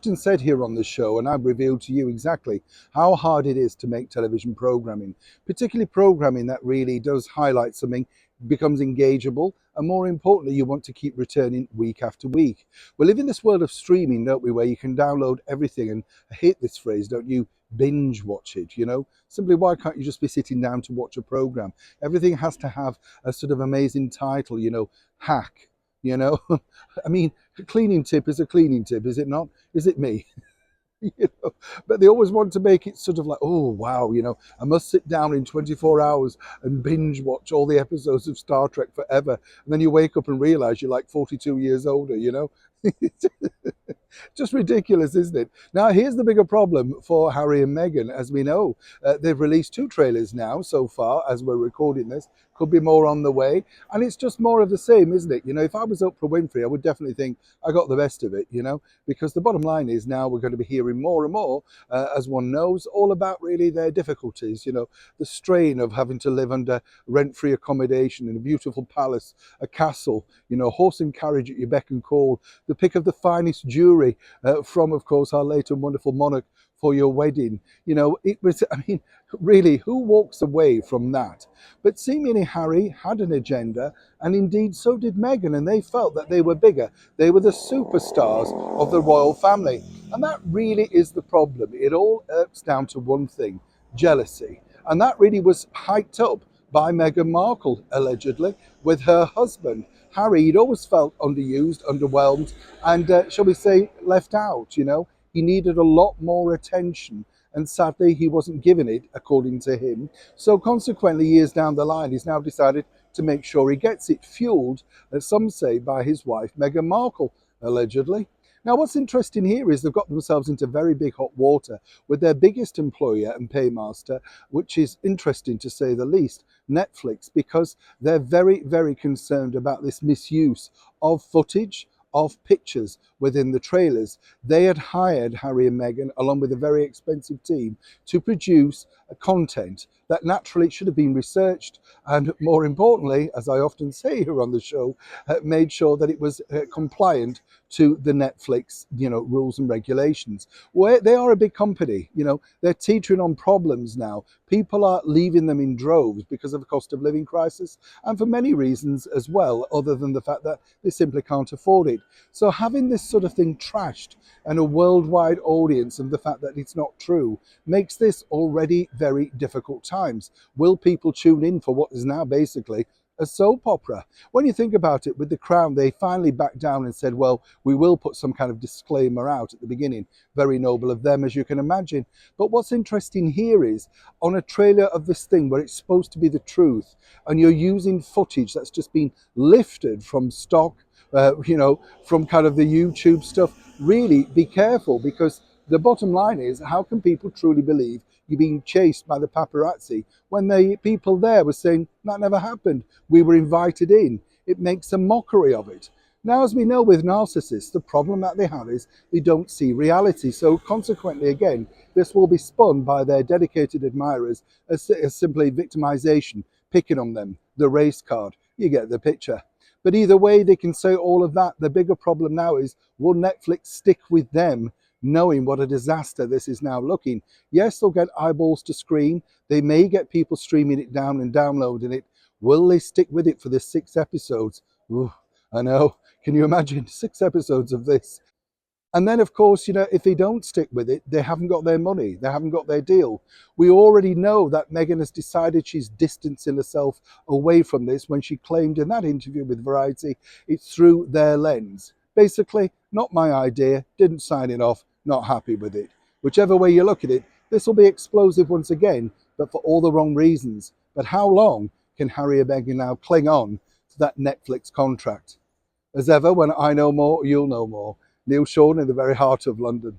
often said here on the show, and I've revealed to you exactly how hard it is to make television programming, particularly programming that really does highlight something, becomes engageable, and more importantly, you want to keep returning week after week. We live in this world of streaming, don't we, where you can download everything, and I hate this phrase, don't you? Binge watch it, you know? Simply, why can't you just be sitting down to watch a program? Everything has to have a sort of amazing title, you know, hack, you know? I mean, a cleaning tip is a cleaning tip, is it not? Is it me? You know, but they always want to make it sort of like, oh wow, you know, I must sit down in 24 hours and binge watch all the episodes of Star Trek forever. And then you wake up and realize you're like 42 years older, you know? Just ridiculous, isn't it? Now, here's the bigger problem for Harry and Meghan. As we know, they've released 2 trailers now so far as we're recording this. Could be more on the way. And it's just more of the same, isn't it? You know, if I was Oprah Winfrey, I would definitely think I got the best of it, you know, because the bottom line is now we're going to be hearing more and more, as one knows, all about really their difficulties, you know, the strain of having to live under rent-free accommodation in a beautiful palace, a castle, you know, horse and carriage at your beck and call, the pick of the finest jewelry from, of course, our late and wonderful monarch for your wedding. You know, it was, I mean, really, who walks away from that? But seemingly Harry had an agenda, and indeed so did Meghan, and they felt that they were bigger. They were the superstars of the royal family. And that really is the problem. It all irks down to one thing: jealousy. And that really was hyped up by Meghan Markle, allegedly, with her husband. Harry, he'd always felt underused, underwhelmed, and shall we say, left out, you know. He needed a lot more attention, and sadly he wasn't given it, according to him. So consequently, years down the line, he's now decided to make sure he gets it, fueled, as some say, by his wife, Meghan Markle, allegedly. Now, what's interesting here is they've got themselves into very big hot water with their biggest employer and paymaster, which is interesting to say the least, Netflix, because they're very, very concerned about this misuse of footage, of pictures within the trailers. They had hired Harry and Meghan, along with a very expensive team, to produce a content that naturally should have been researched, and more importantly, as I often say here on the show, made sure that it was compliant to the Netflix, you know, rules and regulations. Where they are a big company, you know, they're teetering on problems now. People are leaving them in droves because of the cost of living crisis, and for many reasons as well, other than the fact that they simply can't afford it. So having this sort of thing trashed and a worldwide audience, and the fact that it's not true, makes this already very difficult times. Will people tune in for what is now basically a soap opera? When you think about it, with The Crown, they finally backed down and said, well, we will put some kind of disclaimer out at the beginning. Very noble of them, as you can imagine. But what's interesting here is, on a trailer of this thing where it's supposed to be the truth, and you're using footage that's just been lifted from stock, you know, from kind of the YouTube stuff, really be careful, because the bottom line is, how can people truly believe you're being chased by the paparazzi when the people there were saying that never happened? We were invited in. It makes a mockery of it. Now, as we know with narcissists, the problem that they have is they don't see reality. So consequently, again, this will be spun by their dedicated admirers as simply victimization, picking on them, the race card. You get the picture. But either way, they can say all of that. The bigger problem now is, will Netflix stick with them, knowing what a disaster this is now looking? Yes, they'll get eyeballs to screen. They may get people streaming it down and downloading it. Will they stick with it for the 6 episodes? Ooh, I know. Can you imagine 6 episodes of this? And then, of course, you know, if they don't stick with it, they haven't got their money. They haven't got their deal. We already know that Meghan has decided she's distancing herself away from this when she claimed in that interview with Variety, it's through their lens. Basically, not my idea, didn't sign it off, not happy with it. Whichever way you look at it, this will be explosive once again, but for all the wrong reasons. But how long can Harry and Meghan now cling on to that Netflix contract? As ever, when I know more, you'll know more. Neil Sean in the very heart of London.